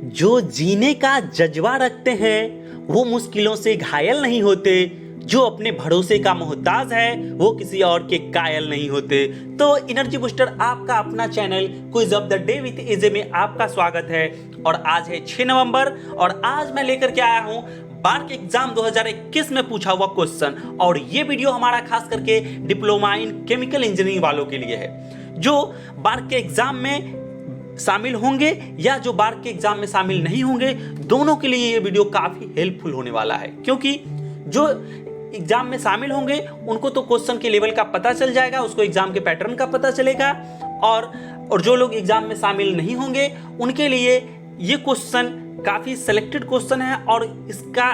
जो जीने का जज्बा रखते हैं वो मुश्किलों से घायल नहीं होते। जो अपने भरोसे का मोहताज है वो किसी और के कायल नहीं होते। तो एनर्जी बूस्टर आपका अपना channel quiz of the day with एजे में आपका स्वागत है। और आज है 6 नवंबर और आज मैं लेकर के आया हूं बार्क एग्जाम 2021 में पूछा हुआ क्वेश्चन। और ये वीडियो हमारा खास करके डिप्लोमा इन केमिकल इंजीनियरिंग वालों के लिए है जो बार्क के एग्जाम में शामिल होंगे या जो बार्क के एग्जाम में शामिल नहीं होंगे, दोनों के लिए ये वीडियो काफी हेल्पफुल होने वाला है। क्योंकि जो एग्जाम में शामिल होंगे उनको तो क्वेश्चन के लेवल का पता चल जाएगा, उसको एग्जाम के पैटर्न का पता चलेगा। और जो लोग एग्जाम में शामिल नहीं होंगे उनके लिए ये क्वेश्चन काफी सिलेक्टेड क्वेश्चन है और इसका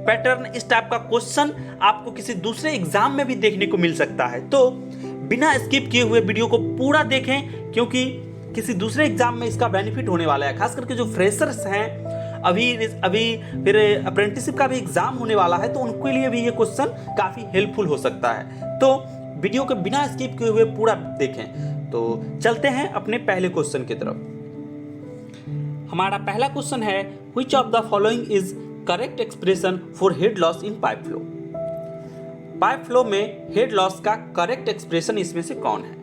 पैटर्न, इस टाइप का क्वेश्चन आपको किसी दूसरे एग्जाम में भी देखने को मिल सकता है। तो बिना स्किप किए हुए वीडियो को पूरा देखें, क्योंकि किसी दूसरे एग्जाम में इसका बेनिफिट होने वाला है। खास करके जो फ्रेशर्स हैं, अभी फिर अप्रेंटिसशिप का भी एग्जाम होने वाला है, तो उनके लिए भी ये क्वेश्चन काफी हेल्पफुल हो सकता है। तो वीडियो को बिना स्किप किए हुए पूरा देखें। तो चलते हैं अपने पहले क्वेश्चन की तरफ। हमारा पहला क्वेश्चन है, which of the following is correct expression for head loss in pipe flow. Pipe flow में हेड लॉस का करेक्ट एक्सप्रेशन इसमें से कौन है?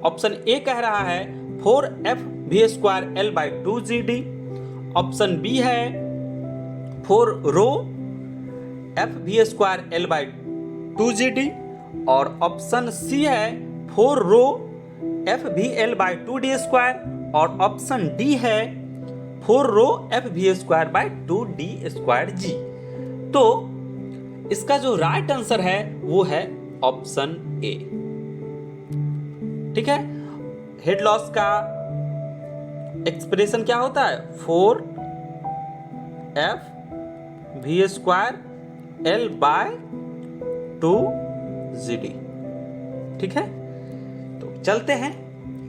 ऑप्शन ए कह रहा है 4f_v²L/2gd। ऑप्शन बी है 4ρf_v²L/2gd और ऑप्शन सी है 4ρf_v²L/2d² और ऑप्शन डी है 4ρf_v²/2d²g। तो इसका जो राइट आंसर है वो है ऑप्शन ए। ठीक है, हेड लॉस का एक्सप्रेशन क्या होता है? 4f_v²L/2gd। ठीक है, तो चलते हैं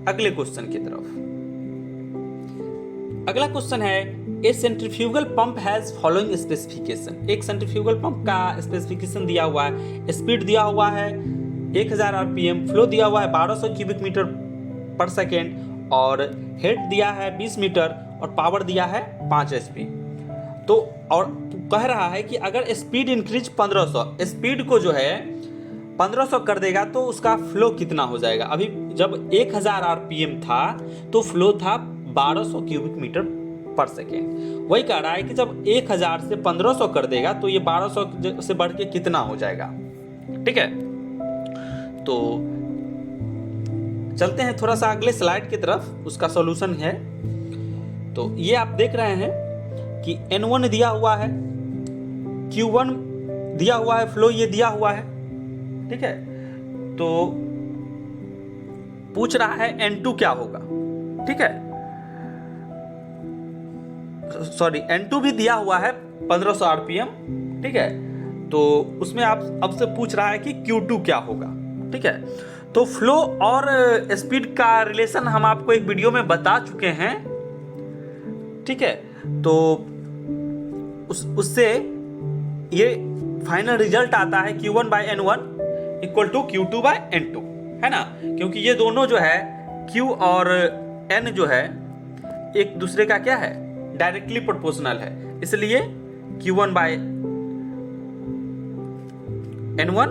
अगले क्वेश्चन की तरफ। अगला क्वेश्चन है, a centrifugal pump has following specification. एक सेंट्रीफ्यूगल पंप का स्पेसिफिकेशन दिया हुआ है, स्पीड दिया हुआ है 1000 आरपीएम, फ्लो दिया हुआ है 1200 क्यूबिक मीटर पर सेकेंड और हेड दिया है 20 मीटर और पावर दिया है 5 HP। तो और कह रहा है कि अगर स्पीड इंक्रीज 1500, स्पीड को जो है 1500 कर देगा तो उसका फ्लो कितना हो जाएगा? अभी जब 1000 आरपीएम था तो फ्लो था 1200 क्यूबिक मीटर पर सेकेंड। वही कह रहा है कि जब 1000 से 1500 कर देगा तो ये 1200 से बढ़ के कितना हो जाएगा। ठीक है, तो चलते हैं थोड़ा सा अगले स्लाइड की तरफ, उसका सॉल्यूशन है। तो ये आप देख रहे हैं कि N1 दिया हुआ है, Q1 दिया हुआ है, फ्लो ये दिया हुआ है। ठीक है, तो पूछ रहा है N2 क्या होगा। ठीक है, सॉरी, N2 भी दिया हुआ है 1500 आरपीएम। ठीक है, तो उसमें आप अब से पूछ रहा है कि Q2 क्या होगा। ठीक है, तो फ्लो और स्पीड का रिलेशन हम आपको एक वीडियो में बता चुके हैं। ठीक है, तो उससे ये फाइनल रिजल्ट आता है Q1/N1 = Q2/N2, है ना। क्योंकि ये दोनों जो है Q और N जो है एक दूसरे का क्या है, डायरेक्टली प्रोपोर्शनल है, इसलिए Q1/N1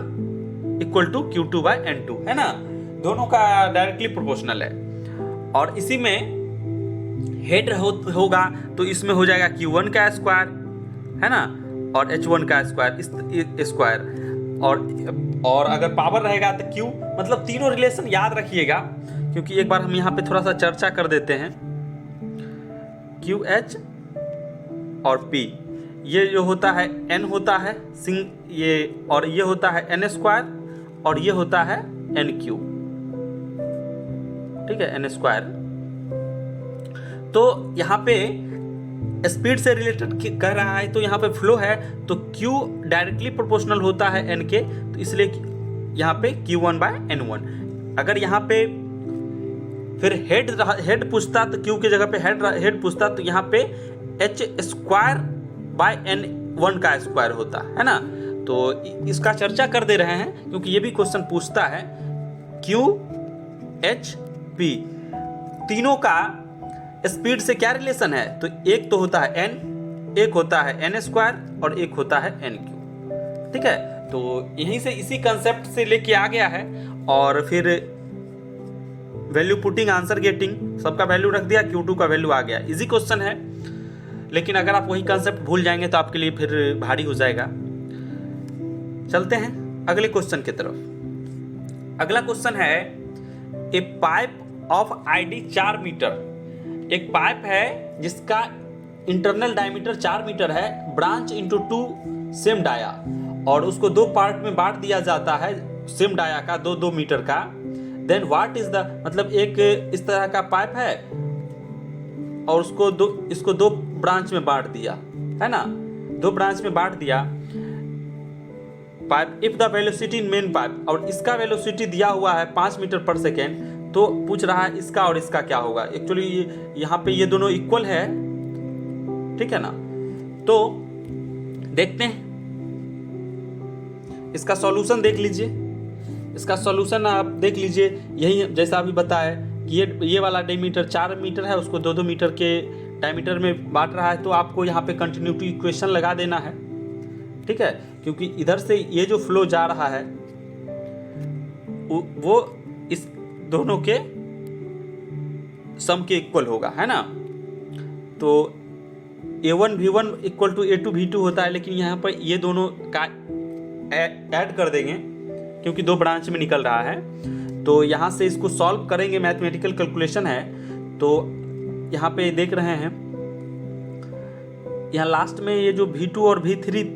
= Q2/N2, है ना। दोनों का डायरेक्टली प्रोपोर्शनल है। और इसी में हेड होगा तो इसमें हो जाएगा Q1 का स्क्वायर, है ना, और H1 का स्क्वायर। और अगर पावर रहेगा तो Q, मतलब तीनों रिलेशन याद रखिएगा, क्योंकि एक बार हम यहाँ पे थोड़ा सा चर्चा कर देते हैं। QH और P, ये जो होता है N होता है ये, और ये होता है N² और ये होता है NQ। ठीक है, N²। तो यहाँ पे स्पीड से रिलेटेड कर रहा है, तो यहाँ पे फ्लो है तो Q डायरेक्टली प्रोपोर्शनल होता है N के, तो इसलिए यहाँ पे Q1/N1। अगर यहाँ पे फिर हेड पूछता तो Q की जगह पे हेड पूछता तो यहाँ पे H²/N1 का स्क्वायर होता है ना। तो इसका चर्चा कर दे रहे हैं क्योंकि ये भी क्वेश्चन पूछता है। QHP तीनों का स्पीड से क्या रिलेशन है, तो एक तो होता है n, एक होता है n² और एक होता है n³। ठीक है, तो यहीं से इसी कंसेप्ट से लेके आ गया है और फिर वैल्यू पुटिंग आंसर गेटिंग, सबका वैल्यू रख दिया, Q2 का वैल्यू आ गया। इजी क्वेश्चन है, लेकिन अगर आप वही कंसेप्ट भूल जाएंगे तो आपके लिए फिर भारी हो जाएगा। चलते हैं अगले क्वेश्चन की तरफ। अगला क्वेश्चन है ए पाइप ऑफ आईडी 4 मीटर। एक पाइप है जिसका इंटरनल डायमीटर 4 मीटर है, ब्रांच इनटू 2 सेम डाया, और उसको 2 पार्ट में बांट दिया जाता है सेम डाया का, 2 मीटर का। देन व्हाट इज द, मतलब एक इस तरह का पाइप है और इसको 2 ब्रांच में बांट दिया है ना, 2 ब्रांच में बांट दिया pipe. If the velocity in main pipe, और इसका वेलोसिटी दिया हुआ है 5 मीटर पर सेकेंड, तो पूछ रहा है इसका और इसका क्या होगा। एक्चुअली यहाँ पे ये दोनों इक्वल है, ठीक है ना। तो देखते हैं इसका सॉल्यूशन, देख लीजिए इसका सॉल्यूशन आप देख लीजिए। यही जैसा अभी बताया कि ये वाला डायमीटर 4 मीटर है, उसको 2 मीटर के डायमीटर में बांट रहा है, तो आपको यहाँ पे कंटिन्यूटी इक्वेशन लगा देना है, ठीक है, क्योंकि इधर से ये जो फ्लो जा रहा है वो इस दोनों के सम के इक्वल होगा, है ना। तो A1 V1 equal to A2 V2 होता है, लेकिन यहाँ पर ये दोनों का ऐड कर देंगे क्योंकि 2 ब्रांच में निकल रहा है। तो यहाँ से इसको सॉल्व करेंगे, मैथमेटिकल कैलकुलेशन है। तो यहाँ पे देख रहे हैं, यहाँ लास्ट में ये जो V2 और V3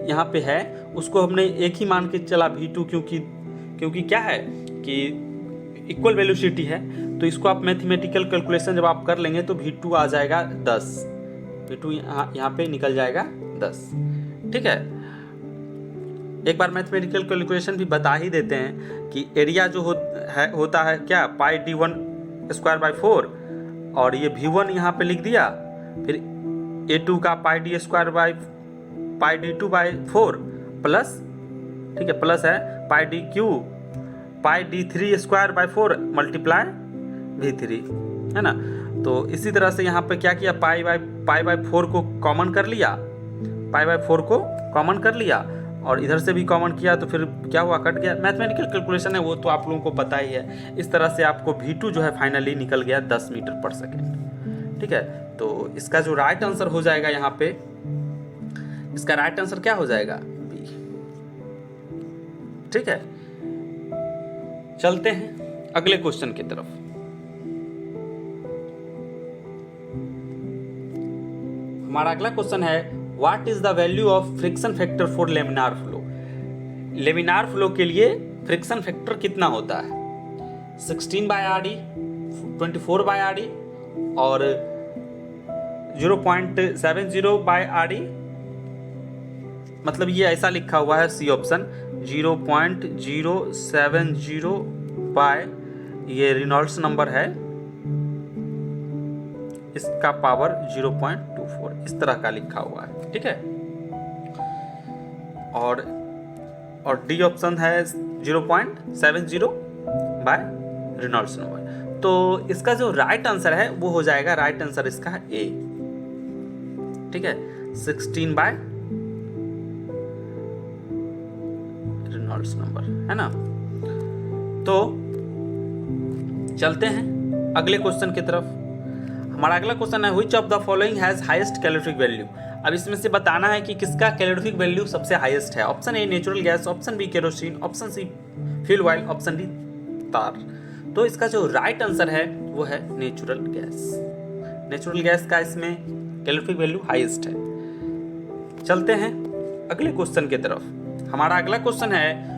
यहाँ पे है, उसको हमने एक ही मान के चला V2, क्योंकि क्या है कि इक्वल वेलोसिटी है। तो इसको आप मैथमेटिकल कैलकुलेशन जब आप कर लेंगे तो V2 आ जाएगा 10, V2 यहाँ पे निकल जाएगा 10, ठीक है। एक बार मैथमेटिकल कैलकुलेशन भी बता ही देते हैं कि एरिया जो होता है क्या, पाई d1²/4, और ये V1 यहाँ पे लिख दिया, फिर A2 का पाई d2/4 प्लस, ठीक है, प्लस है पाई d3²/4 मल्टीप्लाई V3, है ना। तो इसी तरह से यहाँ पे क्या किया, पाई/4 को कॉमन कर लिया, पाई/4 को कॉमन कर लिया, और इधर से भी कॉमन किया, तो फिर क्या हुआ, कट गया। मैथमेटिकल कैलकुलेशन है, वो तो आप लोगों को पता ही है। इस तरह से आपको V2 जो है फाइनली निकल गया 10 मीटर पर सेकेंड, ठीक है। तो इसका जो राइट आंसर हो जाएगा यहाँ पे, इसका राइट आंसर क्या हो जाएगा, बी, ठीक है। चलते हैं अगले क्वेश्चन की तरफ। हमारा अगला क्वेश्चन है what is the value of friction factor for laminar flow. Laminar flow के लिए फ्रिक्शन फैक्टर कितना होता है, 16/RD, 24/RD और 0.70/RD। मतलब ये ऐसा लिखा हुआ है सी ऑप्शन, 0.070 ये रेनॉल्ड्स नंबर है, इसका पावर 0.24, इस तरह का लिखा हुआ है, ठीक है। और डी ऑप्शन है 0.70 रेनॉल्ड्स नंबर। तो इसका जो राइट आंसर है वो हो जाएगा, राइट आंसर इसका है ए, ठीक है, 16 रेनॉल्ड्स नंबर, है ना। तो चलते हैं अगले क्वेश्चन की तरफ। हमारा अगला क्वेश्चन है which of the following has highest calorific value. अब इसमें से बताना है कि किसका कैलोरीफिक वैल्यू सबसे हाईएस्ट है। Option A natural gas, option B kerosene, option C fuel oil, option D tar. तो इसका जो राइट आंसर है वो है नेचुरल गैस। नेचुरल गैस का इसमें कैलोरीफिक वैल्यू हाईएस्ट है। चलते हैं अगले क्वेश्चन की तरफ। हमारा अगला क्वेश्चन है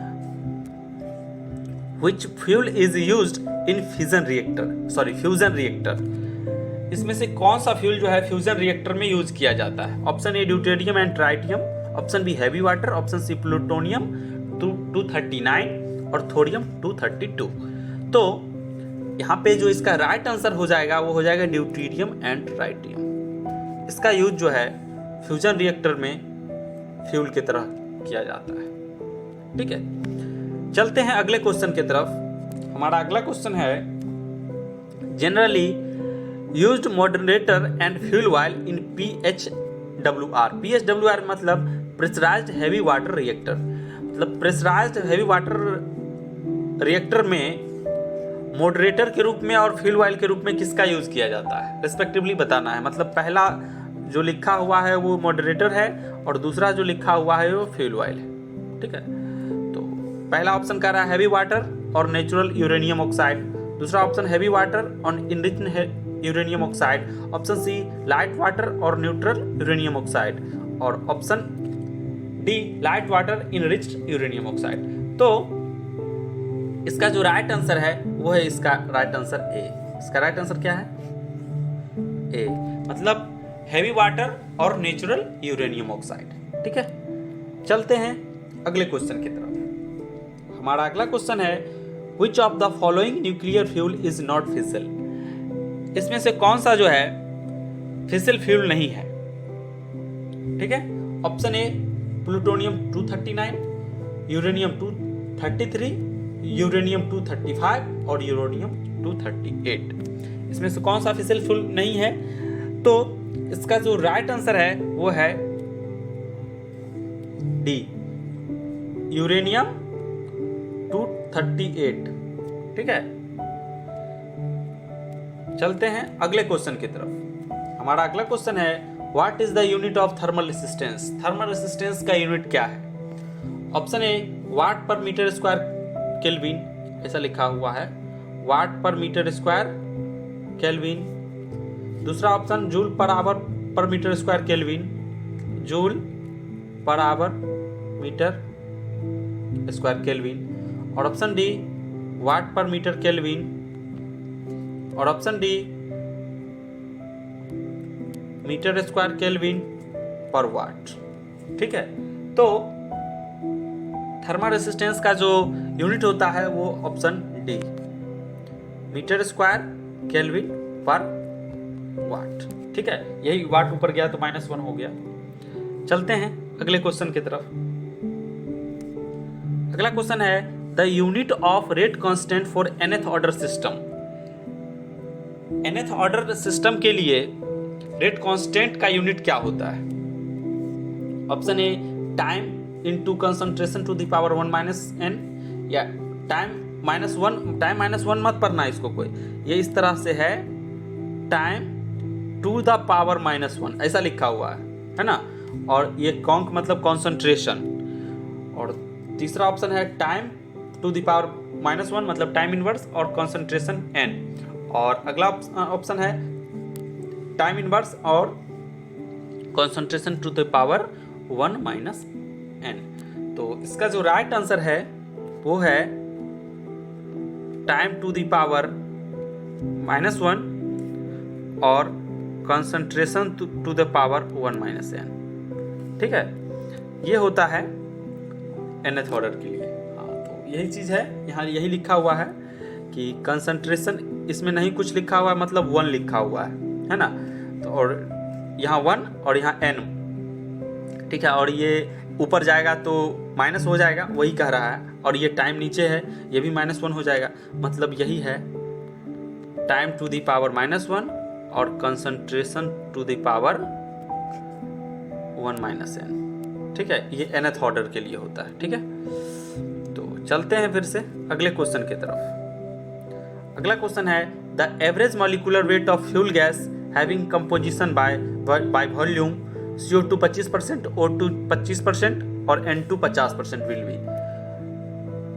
which fuel is used in fusion reactor. इसमें से कौन सा फ्यूल जो है फ्यूजन रिएक्टर में यूज किया जाता है। Option A deuterium and tritium, option B heavy water, option C plutonium 239 और थोरियम 232। तो यहाँ पे जो इसका राइट आंसर हो जाएगा वो हो जाएगा ड्यूटेरियम एंड ट्राइटियम। इसका यूज जो है फ्यूजन रिएक्टर में फ्यूल की तरह किया जाता है, ठीक है। चलते हैं अगले क्वेश्चन की तरफ। हमारा अगला क्वेश्चन है generally used moderator and fuel oil in PHWR। PHWR मतलब प्रेशराइज्ड हैवी वाटर रिएक्टर। मतलब प्रेशराइज्ड हैवी वाटर रिएक्टर में मॉडरेटर के रूप में और फ्यूल ऑयल के रूप में किसका यूज किया जाता है रिस्पेक्टिवली बताना है। मतलब पहला जो लिखा हुआ है वो मॉडरेटर है और दूसरा जो लिखा हुआ है वो फ्यूल ऑयल है। ठीक है, तो पहला ऑप्शन कह रहा है हैवी वाटर और नेचुरल यूरेनियम ऑक्साइड, दूसरा ऑप्शन हैवी वाटर और enriched uranium oxide, option C light water और न्यूट्रल यूरेनियम ऑक्साइड, और option D light water enriched uranium oxide. तो इसका जो राइट आंसर है वो है इसका राइट आंसर ए। इसका राइट आंसर क्या है? ए, मतलब हैवी वाटर और नेचुरल यूरेनियम ऑक्साइड। ठीक है, चलते हैं अगले क्वेश्चन की तरफ। हमारा अगला क्वेश्चन है which of the following nuclear fuel is not फिसल। इसमें से कौन सा जो है फिसल फ्यूल नहीं है? ठीक है, ऑप्शन ए प्लूटोनियम 239, यूरेनियम 233, यूरेनियम 235 और यूरेनियम 238। इसमें से कौन सा फिसल फ्यूल नहीं है? तो इसका जो राइट आंसर है वो है डी यूरेनियम 238। ठीक है, चलते हैं अगले क्वेश्चन की तरफ। हमारा अगला क्वेश्चन है what is the unit of thermal resistance. Thermal resistance का यूनिट क्या है? ऑप्शन ए वाट पर मीटर स्क्वायर केल्विन, ऐसा लिखा हुआ है watt per metre square kelvin. दूसरा option joule per hour per metre square kelvin, joule per hour metre square kelvin, और option D watt per metre kelvin, और option D metre square kelvin per watt. ठीक है, तो thermal resistance का जो unit होता है वो option D metre square kelvin per watt. ठीक है, यही वाट ऊपर गया तो -1 हो गया। चलते हैं अगले क्वेश्चन की तरफ। अगला क्वेश्चन है the unit of rate constant for nth order system. nth order system के लिए रेट कांस्टेंट का यूनिट क्या होता है? Option A time into concentration to the power 1 - n, या टाइम -1 मत पढ़ना इसको कोई, ये इस तरह से है टाइम टू द पावर -1 ऐसा लिखा हुआ है ना, और ये कॉन्क मतलब कॉन्सेंट्रेशन, और तीसरा ऑप्शन है टाइम टू द पावर -1 मतलब टाइम इनवर्स और कॉन्सेंट्रेशन n, और अगला ऑप्शन है टाइम इनवर्स और concentration to the power 1 - n। तो इसका जो राइट आंसर है वो है टाइम टू द पावर -1 और concentration to the power 1 - n। ठीक है, ये होता है nth ऑर्डर के लिए। हाँ, तो यही चीज़ है, यहाँ यही लिखा हुआ है कि कंसंट्रेशन, इसमें नहीं कुछ लिखा हुआ है मतलब 1 लिखा हुआ है ना, तो और यहाँ 1 और यहाँ n। ठीक है, और ये ऊपर जाएगा तो माइनस हो जाएगा, वही कह रहा है, और ये टाइम नीचे है ये भी -1 हो जाएगा, मतलब यही है टाइम टू द पावर -1 और concentration to the power 1 - n। ठीक है, ये nth ऑर्डर के लिए होता है। ठीक है, तो चलते हैं फिर से अगले क्वेश्चन की तरफ। अगला क्वेश्चन है the average molecular weight of fuel gas having composition by volume CO2 25%, O2 25% और N2 50% विल बी।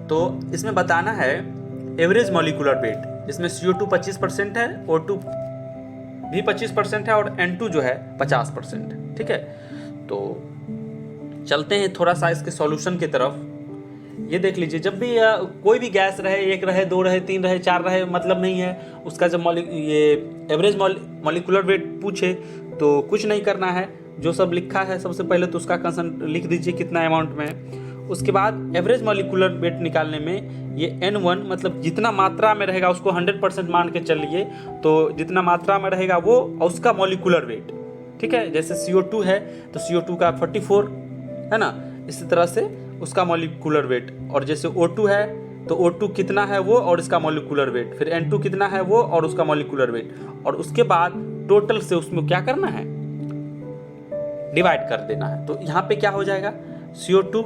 तो इसमें बताना है एवरेज मॉलिक्यूलर वेट, जिसमें CO2 25% है, O2 भी 25% है और N2 जो है 50% है। ठीक है, तो चलते हैं थोड़ा सा इसके सॉल्यूशन की तरफ। ये देख लीजिए, जब भी कोई भी गैस रहे, 1 रहे, 2 रहे, 3 रहे, 4 रहे, मतलब नहीं है उसका, जब ये एवरेज मॉलिक्यूलर वेट पूछे तो कुछ नहीं करना है, जो सब लिखा है सबसे पहले तो उसका कंसेंट लिख दीजिए कितना अमाउंट में। उसके बाद एवरेज मॉलिक्यूलर वेट निकालने में ये N1 मतलब जितना मात्रा में रहेगा उसको 100% मान के चलिए, तो जितना मात्रा में रहेगा वो उसका मॉलिक्यूलर वेट। ठीक है, जैसे CO2 है तो CO2 का 44 है ना, इसी तरह से उसका मॉलिक्यूलर वेट, और जैसे O2 है तो O2 कितना है वो और इसका मॉलिक्यूलर वेट, फिर N2 कितना है वो और उसका मॉलिक्यूलर वेट, और उसके बाद टोटल से उसमें क्या करना है, डिवाइड कर देना है। तो यहाँ पे क्या हो जाएगा, CO2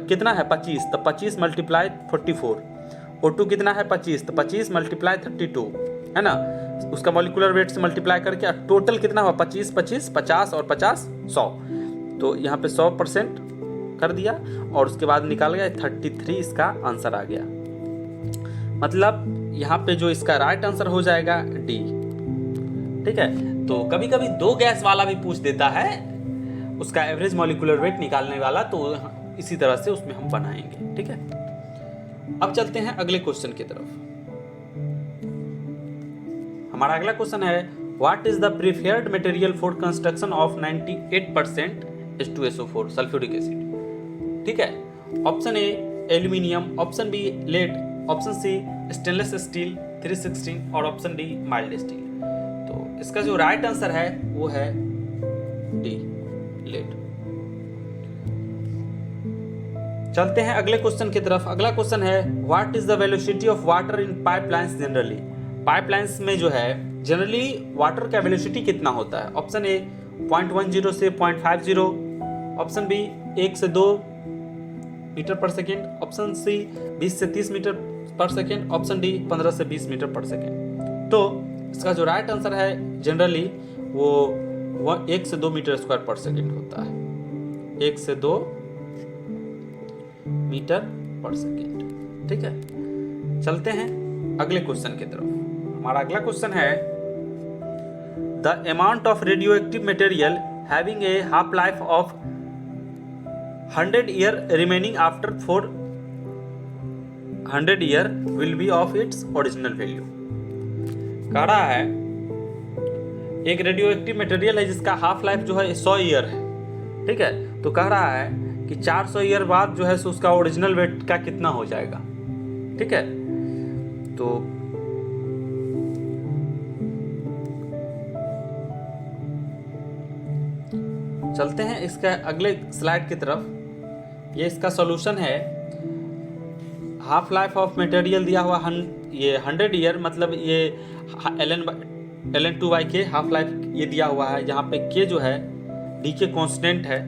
कितना है 25, तो 25 मल्टीप्लाई 44, O2 कितना है 25, तो 25 मल्टीप्लाई 32 है ना, उसका मॉलिक्यूलर वेट से मल्टीप्लाई करके टोटल कितना हुआ 25 25 50 और 50 100, तो यहाँ पे 100% कर दिया और उसके बाद निकाल गया 33, इसका आंसर आ गया। मतलब यहाँ पे जो इसका राइट आंसर हो जाएगा डी। ठीक है, तो कभी कभी 2 गैस वाला भी पूछ देता है उसका एवरेज मॉलिक्यूलर वेट निकालने वाला, तो इसी तरह से उसमें हम बनाएंगे। ठीक है, अब चलते हैं अगले क्वेश्चन की तरफ। हमारा अगला क्वेश्चन है what is the preferred material for construction of 98% H2SO4 sulphuric acid. ठीक है, option A aluminium, option B lead, option C stainless steel 316 और ऑप्शन डी माइल्ड स्टील। तो इसका जो राइट आंसर है वो है डी, लेड। चलते हैं अगले क्वेश्चन की तरफ। अगला क्वेश्चन है what is the velocity of water in pipelines generally. Pipelines में जो है जनरली वाटर का वेलोसिटी कितना होता है। ऑप्शन ए 0.10 से 0.50, ऑप्शन बी 1 से 2 मीटर पर सेकेंड, ऑप्शन सी 20 से 30 मीटर पर सेकेंड, ऑप्शन डी 15 से 20 मीटर पर सेकेंड। तो इसका जो राइट आंसर है जनरली वो 1 से 2 मीटर स्क्वायर पर सेकेंड होता है, 1 से 2 मीटर पर सेकेंड। ठीक है, चलते हैं अगले क्वेश्चन की तरफ। हमारा अगला क्वेश्चन है the amount of radioactive material having a half life of 100 year remaining after 400 year will be of its original value. कह रहा है एक रेडियोएक्टिव मटेरियल है जिसका हाफ लाइफ जो है 100 ईयर है। ठीक है, तो कह रहा है कि 400 ईयर बाद जो है सो उसका ओरिजिनल वेट का कितना हो जाएगा। ठीक है, तो चलते हैं इसका अगले स्लाइड की तरफ। ये इसका सॉल्यूशन है। हाफ लाइफ ऑफ मटेरियल दिया हुआ ये 100 ईयर, मतलब ये ln/2 हाफ लाइफ ये दिया हुआ है। यहाँ पे के जो है डी के कॉन्स्टेंट है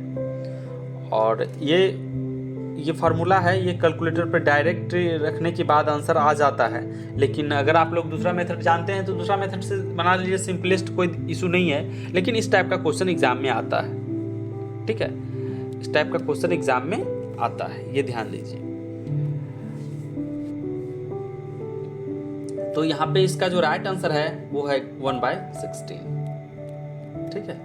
और ये फार्मूला है, ये कैलकुलेटर पे डायरेक्ट रखने के बाद आंसर आ जाता है। लेकिन अगर आप लोग दूसरा मेथड जानते हैं तो दूसरा मेथड से बना लीजिए, सिंपलेस्ट, कोई इशू नहीं है। लेकिन इस टाइप का क्वेश्चन एग्जाम में आता है। ठीक है, इस टाइप का क्वेश्चन एग्जाम में आता है, ये ध्यान दीजिए। तो यहाँ पे इसका जो राइट आंसर है वो है 1/16। ठीक है,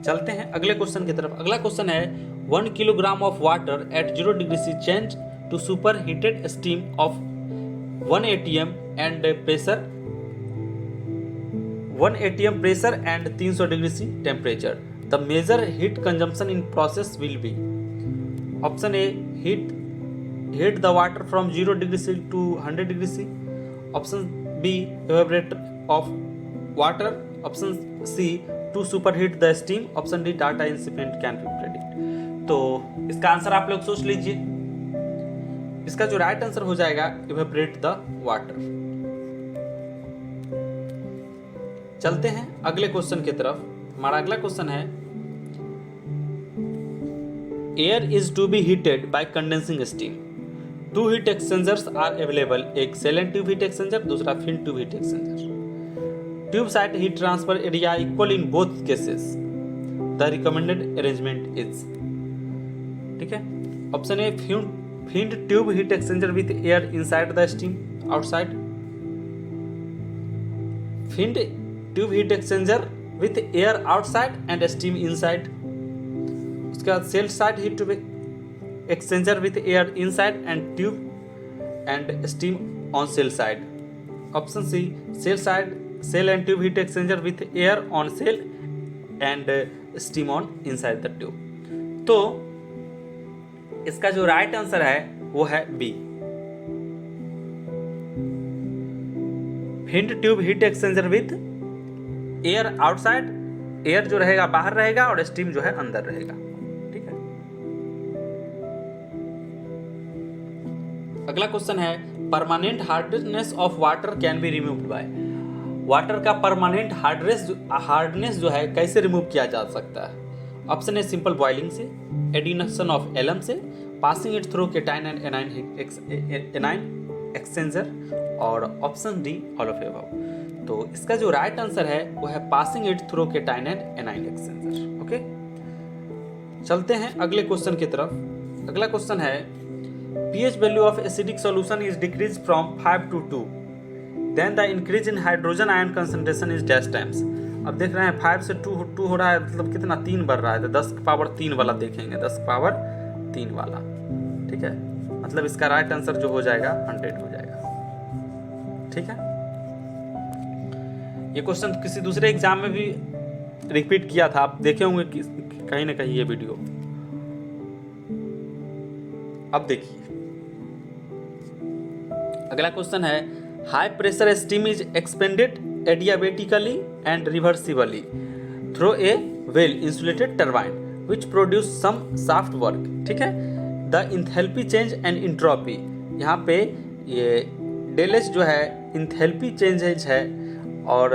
चलते हैं अगले क्वेश्चन की तरफ। अगला क्वेश्चन है 1 kilogram of water at 0 degree C change to super heated steam of 1 atm and pressure 1 atm pressure and 300 degree C temperature. The major heat consumption in process will be. Option A heat the water from 0 degree C to 100 degree C, option B evaporate of water, option C to superheat the steam, option D data incipient can be predict। तो इसका answer आप लोग सोच लीजिए। इसका जो right answer हो जाएगा evaporate the water। चलते हैं अगले क्वेश्चन की तरफ। हमारा अगला क्वेश्चन है air is to be heated by condensing steam. 2 heat exchangers are available, एक सेलेंट ट्यूब हीट एक्सचेंजर, दूसरा fin tube heat exchanger. Tube side heat transfer area equal in both cases. The recommended arrangement is. ठीक है, option A finned tube heat exchanger with air inside the steam outside, finned tube heat exchanger with air outside and steam inside. उसके बाद shell side heat tube exchanger with air inside and tube and steam on shell side. Option C shell and tube heat exchanger with air on shell and steam on inside the tube. तो इसका जो right answer है वो है B, finned tube heat exchanger with air outside. Air जो रहेगा बाहर रहेगा और स्टीम जो है अंदर रहेगा। ठीक है, अगला क्वेश्चन है permanent hardness of water can be removed by. Water का परमानेंट हार्डनेस जो है कैसे रिमूव किया जा सकता है? ऑप्शन है सिंपल बॉइलिंग से, एडिशन ऑफ एलम से, passing it through cation and anion exchanger, और option D all of above. तो इसका जो राइट आंसर है वो है passing it through cation and anion exchanger. Okay, चलते हैं अगले क्वेश्चन की तरफ। अगला क्वेश्चन है pH value of acidic solution is decreased from 5 to 2, then the increase in hydrogen ion concentration is dash times। अब देख रहे हैं 5 से 2 हो रहा है, मतलब कितना 3 बढ़ रहा है, तो 10 पावर 3 वाला देखेंगे, 10 पावर 3 वाला, ठीक है। मतलब इसका राइट आंसर जो हो जाएगा 100 हो जाएगा, ठीक है। ये क्वेश्चन किसी दूसरे एग्जाम में भी रिपीट किया था, आप देखे होंगे कहीं ना कहीं ये वीडियो। अब देखिए अगला क्वेश्चन है high pressure steam is expanded adiabatically and reversibly through a well insulated turbine which produce some shaft work, ठीक है। The enthalpy change and entropy, यहाँ पे ये डेल एच जो है इंथैल्पी चेंजेज है और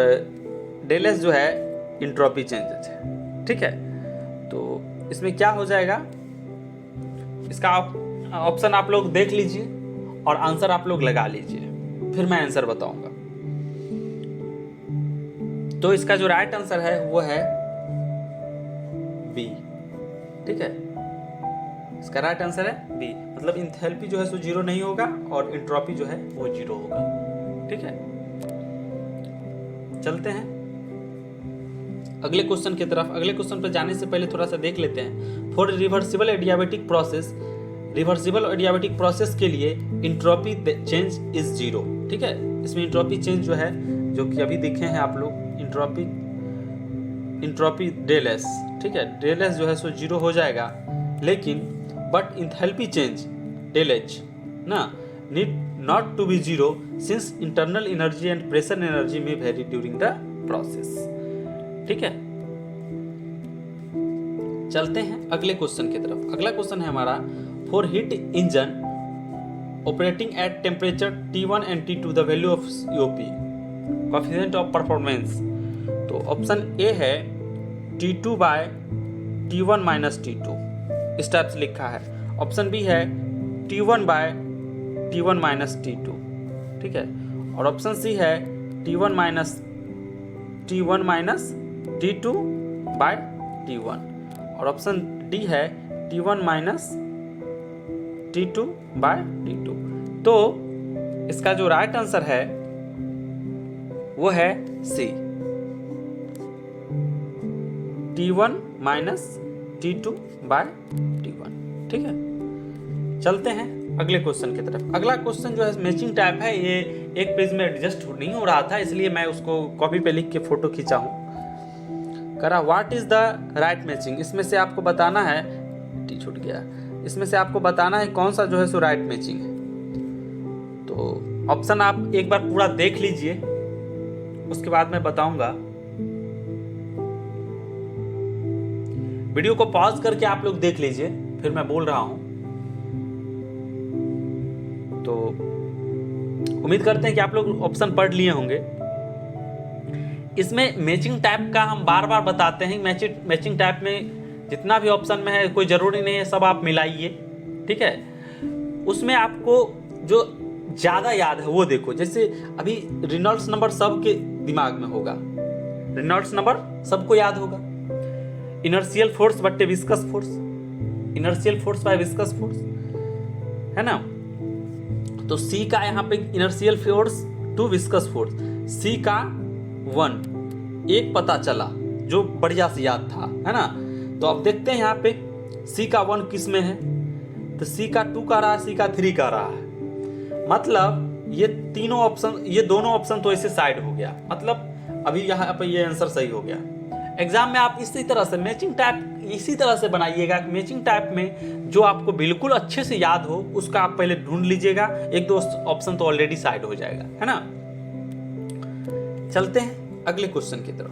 डेल एस जो है इंट्रोपी चेंजेज है, ठीक है। तो इसमें क्या हो जाएगा, इसका ऑप्शन आप लोग देख लीजिए और आंसर आप लोग लगा लीजिए, फिर मैं आंसर बताऊंगा। तो इसका जो राइट आंसर है वो है बी, ठीक है। इसका राइट आंसर है बी, मतलब इंथैल्पी जो है सो 0 नहीं होगा और इंट्रोपी जो है वो 0 होगा, ठीक है। चलते हैं अगले क्वेश्चन की तरफ। अगले क्वेश्चन पर जाने से पहले थोड़ा सा देख लेते हैं। For reversible adiabatic process, reversible adiabatic process के लिए इंट्रोपी चेंज इज 0, ठीक है। इसमें इंट्रोपी चेंज जो है, जो कि अभी देखे हैं आप लोग, इंट्रोपी डेल एस, ठीक है। डेल एस जो है सो 0 हो जाएगा, लेकिन but enthalpy change del H ना need not to be 0 since internal energy and pressure energy में वेरी ड्यूरिंग द प्रोसेस, ठीक है। चलते हैं अगले क्वेश्चन की तरफ। अगला क्वेश्चन है हमारा for heat engine operating at temperature T1 and T2 the value of COP coefficient of performance. तो ऑप्शन ए है T2 bye T1 minus T2, इस टाइप से लिखा है। ऑप्शन बी है T1 bye T1 minus T2, ठीक है। और ऑप्शन सी है T1 minus T2 bye T1, और ऑप्शन डी है T1 minus T2 bye T2। तो इसका जो राइट आंसर है वो है सी, T1 minus T2 bye T1, ठीक है। चलते हैं अगले क्वेश्चन की तरफ। अगला क्वेश्चन जो है मैचिंग टाइप है, ये एक पेज में एडजस्ट नहीं हो रहा था, इसलिए मैं उसको कॉपी पे लिख के फोटो खींचा हूँ। करा what is the right matching, इसमें से आपको बताना है, टी छूट गया, इसमें से आपको बताना है कौन सा जो है सो राइट मैचिंग है। तो ऑप्शन आप एक बार पूरा देख लीजिए, उसके बाद मैं बताऊंगा। वीडियो को पॉज करके आप लोग देख लीजिए, फिर मैं बोल रहा हूं। तो उम्मीद करते हैं कि आप लोग ऑप्शन पढ़ लिए होंगे। इसमें मैचिंग टाइप का हम बार बार बताते हैं। मैचिंग टाइप में जितना भी ऑप्शन में है, कोई जरूरी नहीं है सब आप मिलाइए, ठीक है। उसमें आपको जो ज्यादा याद है वो देखो, जैसे अभी रेनॉल्ड्स नंबर सबके दिमाग में होगा, रेनॉल्ड्स नंबर सबको याद होगा। इनर्शियल फोर्स बट्टे viscous force, inertial force by viscous force, है ना। तो सी का यहाँ पे inertial force to viscous force, C का 1 एक पता चला जो बढ़िया से याद था, है ना। तो अब देखते हैं यहाँ पे सी का 1 किस में है, तो सी का 2 का रहा है, सी का 3 का रहा है। मतलब ये तीनों ऑप्शन, ये दोनों ऑप्शन तो ऐसे साइड हो गया, मतलब अभी यहाँ पे ये आंसर सही हो गया। एग्जाम में आप इसी तरह से मैचिंग टाइप इसी तरह से बनाइएगा। मैचिंग टाइप में जो आपको बिल्कुल अच्छे से याद हो उसका आप पहले ढूंढ लीजिएगा, एक दो ऑप्शन तो ऑलरेडी साइड हो जाएगा, है ना। चलते हैं अगले क्वेश्चन की तरफ।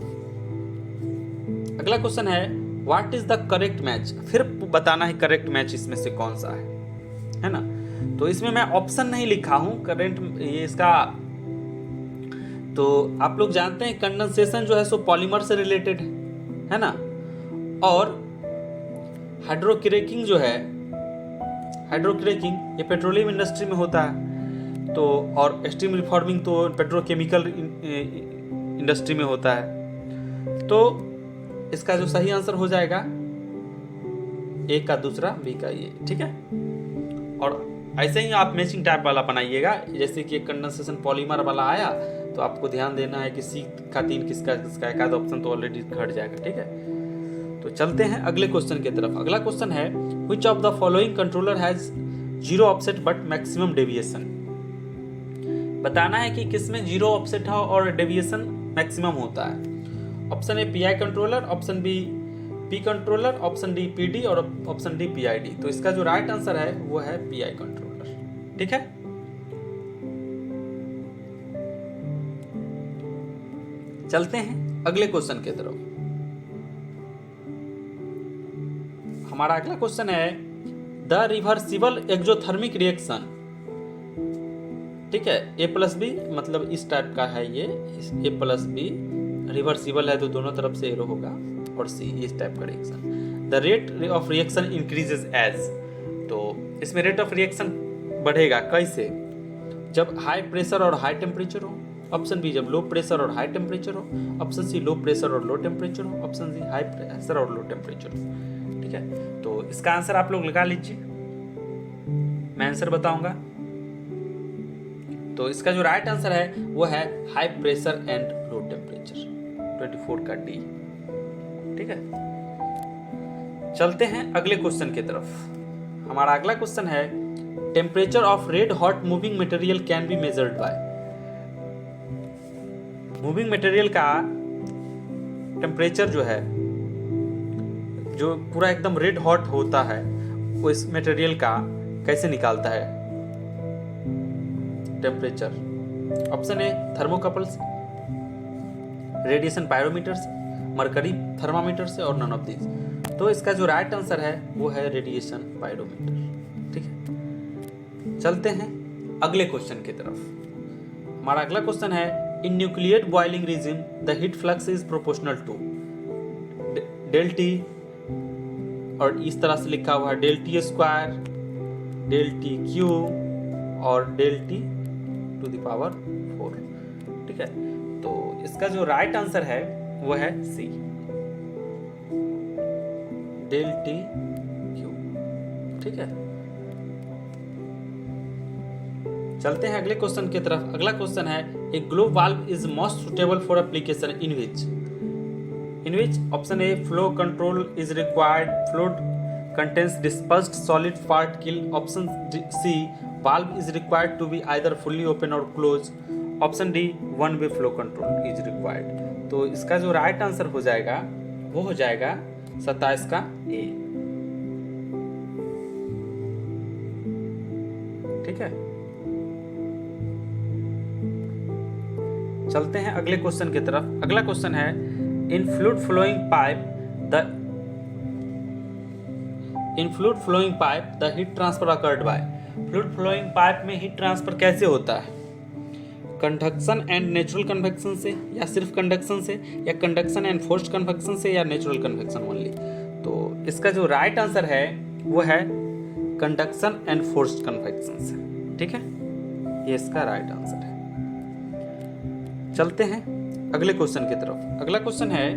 अगला क्वेश्चन है what is the correct match, फिर बताना है करेक्ट मैच इसमें से कौन सा है ना। तो इसमें मैं ऑप्शन नहीं लिखा हूं करंट ये इसका। तो आप लोग जानते हैं कंडेंसेशन जो है सो पॉलीमर से रिलेटेड है ना। और हाइड्रोक्रैकिंग जो है, हाइड्रोक्रैकिंग ये पेट्रोलियम इंडस्ट्री में होता है। तो और स्टीम रिफॉर्मिंग तो पेट्रोकेमिकल इंडस्ट्री में होता है। तो इसका जो सही आंसर हो जाएगा ए का दूसरा, बी का ये, ठीक है। और ऐसे ही आप मैचिंग टाइप वाला बनाइएगा, जैसे कि कंडेंसेशन पॉलीमर वाला आया तो आपको ध्यान देना है कि सी का 3 किसका किसका, एक आधा ऑप्शन तो ऑलरेडी घट जाएगा, ठीक है। तो चलते हैं अगले क्वेश्चन की तरफ। अगला क्वेश्चन है which of the following controller has 0 offset but maximum deviation. बताना है कि किसमें 0 ऑफसेट है और डेविएशन मैक्सिमम होता है। Option A PI controller, option B P controller, option D PD और ऑप्शन डी पीआईडी। तो इसका जो राइट आंसर है वो है पीआई कंट्रोलर, ठीक है। चलते हैं अगले क्वेश्चन की तरफ। हमारा अगला क्वेश्चन है द रिवर्सिबल एक्सोथर्मिक रिएक्शन, ठीक है। ए प्लस बी मतलब इस टाइप का है ये, ए प्लस बी रिवर्सिबल है तो दोनों तरफ से एरो होगा, और सी इस टाइप का reaction. The rate of reaction increases as, तो इसमें रेट ऑफ रिएक्शन बढ़ेगा कैसे, जब हाई प्रेशर और हाई टेम्परेचर हो। ऑप्शन बी जब लो प्रेशर और हाई टेम्परेचर हो, ऑप्शन सी लो प्रेशर और लो टेम्परेचर हो, ऑप्शन सी हाई प्रेशर और लो टेम्परेचर हो, ठीक है। तो इसका आंसर आप लोग लगा लीजिए, मैं आंसर बताऊंगा। तो इसका जो राइट आंसर है वो है high pressure and low temperature, 24 का डी, ठीक है। चलते हैं अगले क्वेश्चन की तरफ। हमारा अगला क्वेश्चन है temperature of red hot moving material can be measured by. Moving material का टेम्परेचर जो है, जो पूरा एकदम रेड हॉट होता है, वो इस मटेरियल का कैसे निकालता है temperature. Option A thermocouples, radiation pyrometers, mercury thermometer से और नन ऑफ दिस। तो इसका जो राइट आंसर है वो है रेडिएशन पायरोमीटर, ठीक है। चलते हैं अगले क्वेश्चन की तरफ। हमारा अगला क्वेश्चन है in nuclear boiling regime the heat flux is proportional to del T, और इस तरह से लिखा हुआ है del T square, del T cube और del T to the power 4, ठीक है। तो इसका जो राइट आंसर है वो है सी, डेल टी क्यू, ठीक है। चलते हैं अगले क्वेश्चन की तरफ। अगला क्वेश्चन है ए globe valve is most suitable for application in which. Option A flow control is required, fluid contains dispersed solid particle. Option C valve is required to be either fully open or closed. Option D one way flow control is required. तो इसका जो right answer हो जाएगा वो हो जाएगा 27 का ए, ठीक है। चलते हैं अगले क्वेश्चन की तरफ। अगला क्वेश्चन है in fluid flowing pipe the heat transfer occurred by. Fluid flowing pipe में हीट ट्रांसफर कैसे होता है, कंडक्शन एंड नेचुरल कन्वेक्शन से, या सिर्फ कंडक्शन से, या कंडक्शन एंड फोर्स्ड कन्वेक्शन से, या नेचुरल कन्वेक्शन ओनली। तो इसका जो राइट आंसर है वो है कंडक्शन एंड फोर्स्ड कन्वेक्शन से, ठीक है। ये इसका राइट आंसर है। चलते हैं अगले क्वेश्चन की तरफ। अगला क्वेश्चन है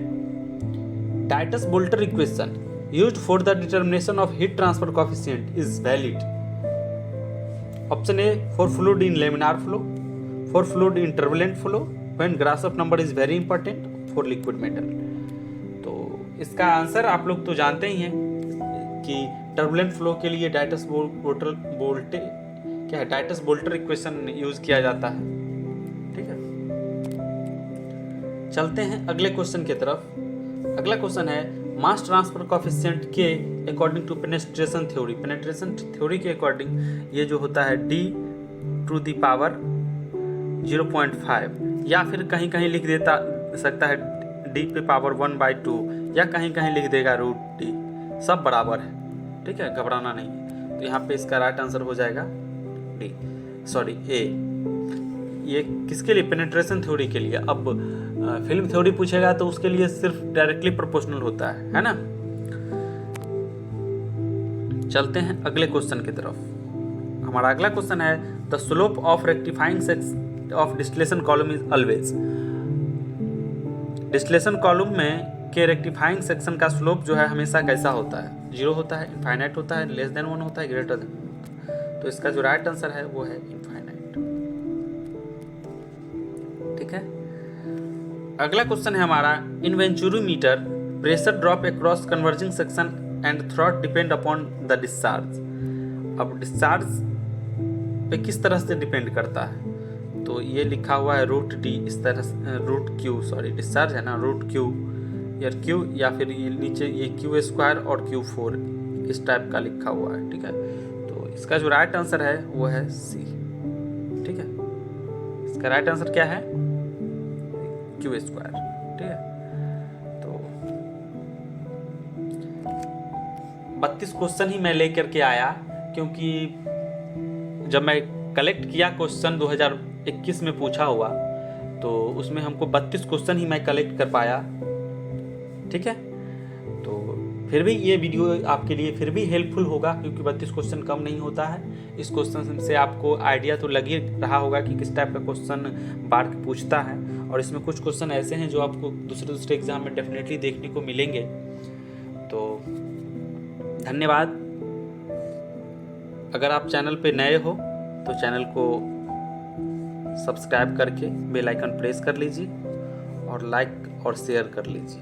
डाइटस बोल्टर equation used for the determination of heat transfer coefficient is valid. Option A for fluid in laminar flow, for fluid in turbulent flow, when Grashof number is very important, for liquid metal. तो इसका answer आप लोग तो जानते ही हैं कि turbulent flow के लिए डाइटस बोल्टर इक्वेशन यूज किया जाता है, ठीक है। चलते हैं अगले क्वेश्चन की तरफ। अगला क्वेश्चन है मास ट्रांसफर कोएफिशिएंट के अकॉर्डिंग टू पेनिट्रेशन थ्योरी के अकॉर्डिंग ये जो होता है d टू द पावर 0.5, या फिर कहीं कहीं लिख देता सकता है d पे पावर 1/2, या कहीं कहीं लिख देगा √d, सब बराबर है, ठीक है, घबराना नहीं। तो यहाँ पे इसका राइट आंसर हो जाएगा डी सॉरी ए। ये किसके लिए? पेनिट्रेशन थ्योरी के लिए। अब फिल्म थ्योरी पूछेगा तो उसके लिए सिर्फ डायरेक्टली प्रोपोर्शनल होता है ना। चलते हैं अगले क्वेश्चन की तरफ। हमारा अगला क्वेश्चन है the slope of rectifying section of distillation column is always. Distillation column में के रेक्टिफाइंग सेक्शन का स्लोप जो है हमेशा कैसा होता है? 0 होता है, इनफाइनाइट होता है, लेस देन 1 होता है, ग्रेटर देन। तो इसका जो राइट आंसर है वो है इनफाइनाइट। ठीक है। अगला क्वेश्चन है हमारा in venturimeter pressure drop across converging section and throat depend upon the discharge. अब डिस्चार्ज पे किस तरह से डिपेंड करता है? तो ये लिखा हुआ है रूट डी, इस तरह से रूट क्यू, सॉरी डिस्चार्ज है ना, रूट क्यू या क्यू, या फिर ये नीचे ये क्यू स्क्वायर और क्यू 4 इस टाइप का लिखा हुआ है। ठीक है। तो इसका जो राइट आंसर है वो है सी। ठीक है। इसका राइट आंसर क्या है? Q square. ठीक है। तो 32 क्वेश्चन ही मैं लेकर के आया, क्योंकि जब मैं कलेक्ट किया क्वेश्चन 2021 में पूछा हुआ तो उसमें हमको 32 क्वेश्चन ही मैं कलेक्ट कर पाया। ठीक है। तो फिर भी ये वीडियो आपके लिए फिर भी हेल्पफुल होगा, क्योंकि 32 क्वेश्चन कम नहीं होता है। इस क्वेश्चन से आपको आइडिया तो लग ही रहा होगा कि किस टाइप का क्वेश्चन बार पूछता है, और इसमें कुछ क्वेश्चन ऐसे हैं जो आपको दूसरे एग्जाम में डेफिनेटली देखने को मिलेंगे। तो धन्यवाद। अगर आप चैनल पे नए हो तो चैनल को सब्सक्राइब करके बेल आइकन प्रेस कर लीजिए और लाइक और शेयर कर लीजिए।